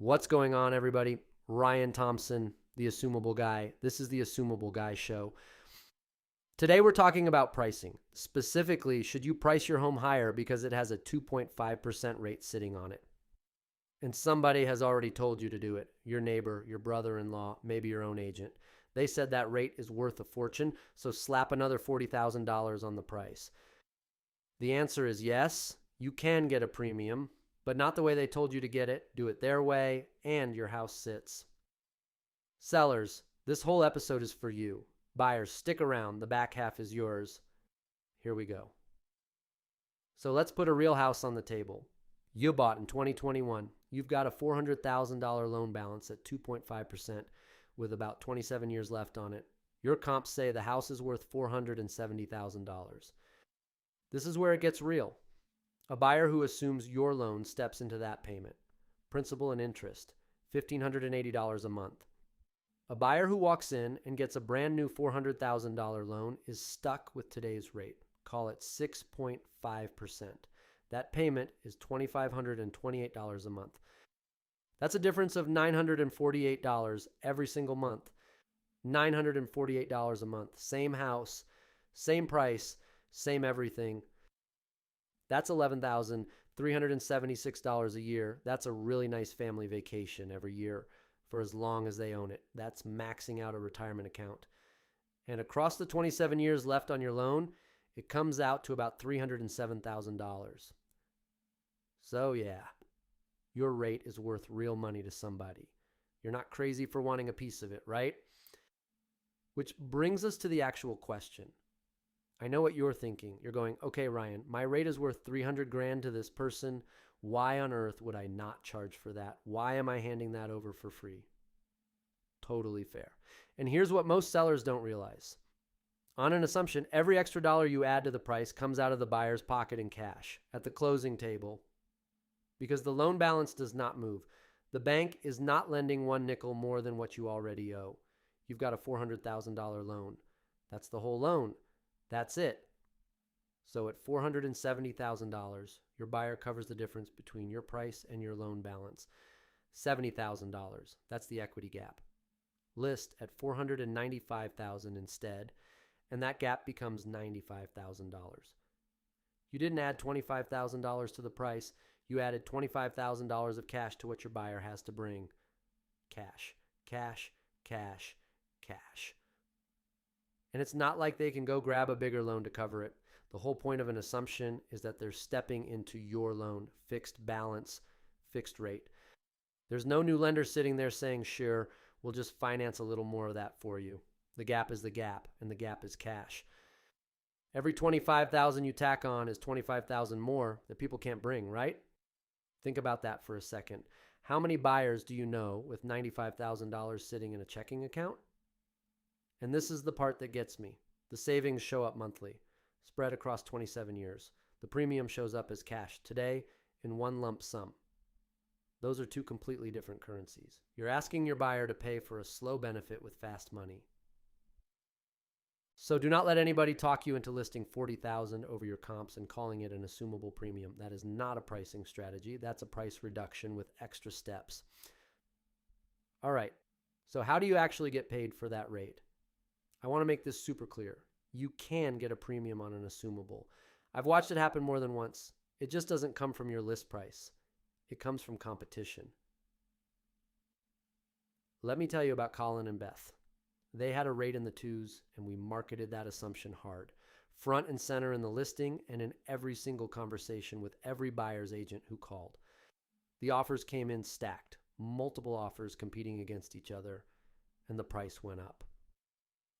What's going on, everybody? Ryan Thompson, the Assumable Guy. This is the Assumable Guy Show. Today we're talking about pricing. Specifically, should you price your home higher because it has a 2.5% rate sitting on it? And somebody has already told you to do it. Your neighbor, your brother-in-law, maybe your own agent. They said that rate is worth a fortune, so slap another $40,000 on the price. The answer is yes, you can get a premium, but not the way they told you to get it. Do it their way, and your house sits. Sellers, this whole episode is for you. Buyers, stick around. The back half is yours. Here we go. So let's put a real house on the table. You bought in 2021. You've got a $400,000 loan balance at 2.5% with about 27 years left on it. Your comps say the house is worth $470,000. This is where it gets real. A buyer who assumes your loan steps into that payment. Principal and interest, $1,580 a month. A buyer who walks in and gets a brand new $400,000 loan is stuck with today's rate. Call it 6.5%. That payment is $2,528 a month. That's a difference of $948 every single month. $948 a month. Same house, same price, same everything. That's $11,376 a year. That's a really nice family vacation every year for as long as they own it. That's maxing out a retirement account. And across the 27 years left on your loan, it comes out to about $307,000. So yeah, your rate is worth real money to somebody. You're not crazy for wanting a piece of it, right? Which brings us to the actual question. I know what you're thinking. You're going, okay, Ryan, my rate is worth 300 grand to this person. Why on earth would I not charge for that? Why am I handing that over for free? Totally fair. And here's what most sellers don't realize. On an assumption, every extra dollar you add to the price comes out of the buyer's pocket in cash at the closing table because the loan balance does not move. The bank is not lending one nickel more than what you already owe. You've got a $400,000 loan. That's the whole loan. That's it. So at $470,000, your buyer covers the difference between your price and your loan balance. $70,000. That's the equity gap. List at $495,000 instead, and that gap becomes $95,000. You didn't add $25,000 to the price. You added $25,000 of cash to what your buyer has to bring. Cash, cash, cash, cash. And it's not like they can go grab a bigger loan to cover it. The whole point of an assumption is that they're stepping into your loan, fixed balance, fixed rate. There's no new lender sitting there saying, sure, we'll just finance a little more of that for you. The gap is the gap, and the gap is cash. Every $25,000 you tack on is $25,000 more that people can't bring, right? Think about that for a second. How many buyers do you know with $95,000 sitting in a checking account? And this is the part that gets me. The savings show up monthly, spread across 27 years. The premium shows up as cash today in one lump sum. Those are two completely different currencies. You're asking your buyer to pay for a slow benefit with fast money. So do not let anybody talk you into listing $40,000 over your comps and calling it an assumable premium. That is not a pricing strategy. That's a price reduction with extra steps. All right, so how do you actually get paid for that rate? I want to make this super clear. You can get a premium on an assumable. I've watched it happen more than once. It just doesn't come from your list price. It comes from competition. Let me tell you about Colin and Beth. They had a rate in the twos, and we marketed that assumption hard. Front and center in the listing and in every single conversation with every buyer's agent who called. The offers came in stacked, multiple offers competing against each other, and the price went up.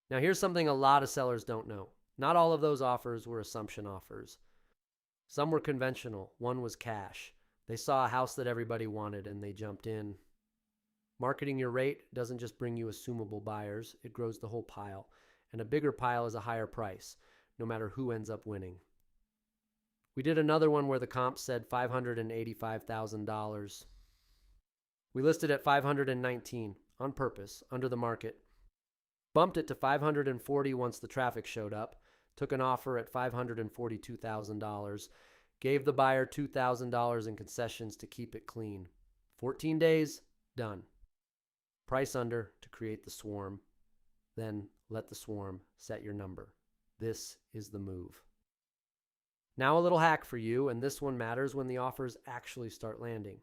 Now, here's something a lot of sellers don't know. Not all of those offers were assumption offers. Some were conventional. One was cash. They saw a house that everybody wanted and they jumped in. Marketing your rate doesn't just bring you assumable buyers. It grows the whole pile. And a bigger pile is a higher price, no matter who ends up winning. We did another one where the comp said $585,000. We listed at $519 on purpose, under the market. Bumped it to $540 once the traffic showed up, took an offer at $542,000, gave the buyer $2,000 in concessions to keep it clean. 14 days, Done. Price under to create the swarm. Then let the swarm set your number. This is the move. Now a little hack for you, and this one matters when the offers actually start landing.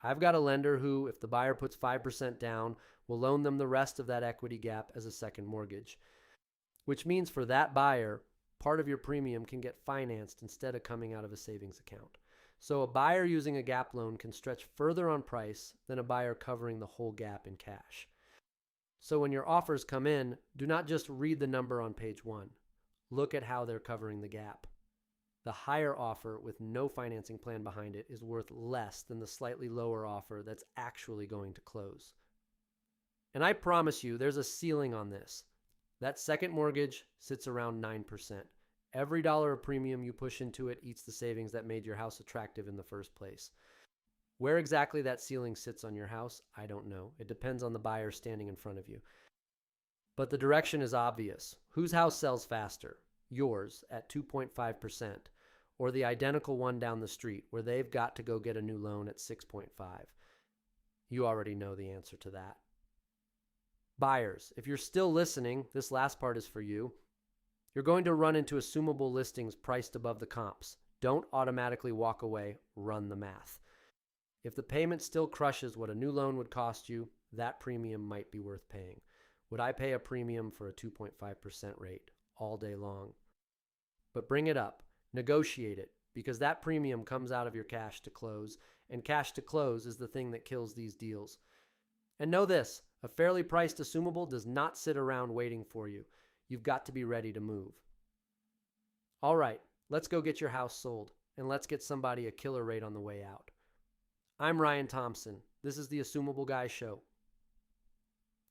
I've got a lender who, if the buyer puts 5% down, will loan them the rest of that equity gap as a second mortgage, which means for that buyer, part of your premium can get financed instead of coming out of a savings account. So a buyer using a gap loan can stretch further on price than a buyer covering the whole gap in cash. So when your offers come in, do not just read the number on page 1. Look at how they're covering the gap. The higher offer with no financing plan behind it is worth less than the slightly lower offer that's actually going to close. And I promise you, there's a ceiling on this. That second mortgage sits around 9%. Every dollar of premium you push into it eats the savings that made your house attractive in the first place. Where exactly that ceiling sits on your house, I don't know. It depends on the buyer standing in front of you. But the direction is obvious. Whose house sells faster? Yours at 2.5%, or the identical one down the street where they've got to go get a new loan at 6.5. You already know the answer to that. Buyers, if you're still listening, this last part is for you. You're going to run into assumable listings priced above the comps. Don't automatically walk away, run the math. If the payment still crushes what a new loan would cost you, that premium might be worth paying. Would I pay a premium for a 2.5% rate all day long? But bring it up, negotiate it, because that premium comes out of your cash to close, and cash to close is the thing that kills these deals. And know this, a fairly priced assumable does not sit around waiting for you. You've got to be ready to move. All right, let's go get your house sold, and let's get somebody a killer rate on the way out. I'm Ryan Thompson. This is the Assumable Guy Show.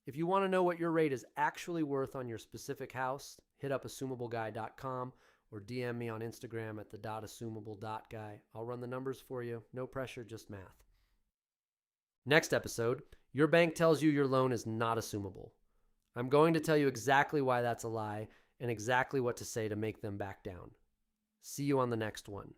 If you want to know what your rate is actually worth on your specific house, hit up assumableguy.com or DM me on Instagram at the.assumable.guy. I'll run the numbers for you. No pressure, just math. Next episode, your bank tells you your loan is not assumable. I'm going to tell you exactly why that's a lie and exactly what to say to make them back down. See you on the next one.